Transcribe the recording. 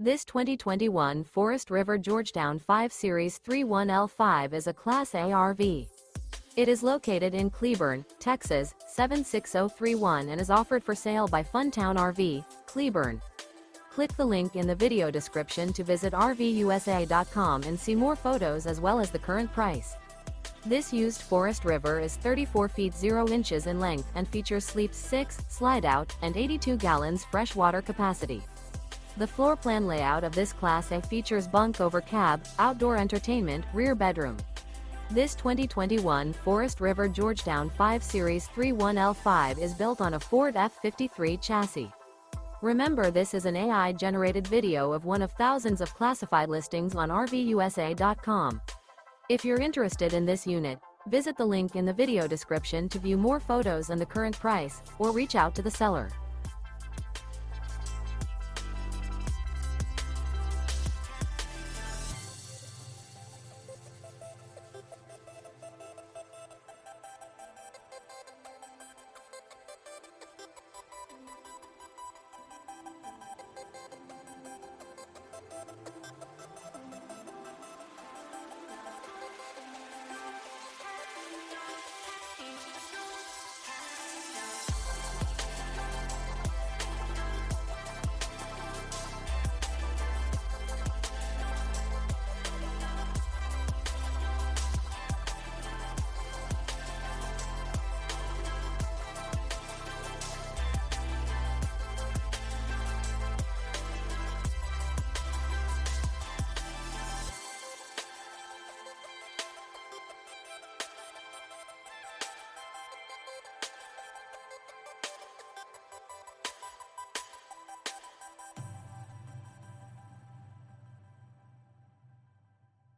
This 2021 Forest River Georgetown 5 Series 31L5 is a Class A RV. It is located in Cleburne, Texas, 76031 and is offered for sale by Funtown RV, Cleburne. Click the link in the video description to visit RVUSA.com and see more photos as well as the current price. This used Forest River is 34 feet 0 inches in length and features sleeps 6, slide-out, and 82 gallons freshwater capacity. The floor plan layout of this Class A features bunk over cab, outdoor entertainment, rear bedroom. This 2021 Forest River Georgetown 5 Series 31L5 is built on a Ford F53 chassis. Remember, this is an AI-generated video of one of thousands of classified listings on RVUSA.com. If you're interested in this unit, visit the link in the video description to view more photos and the current price, or reach out to the seller.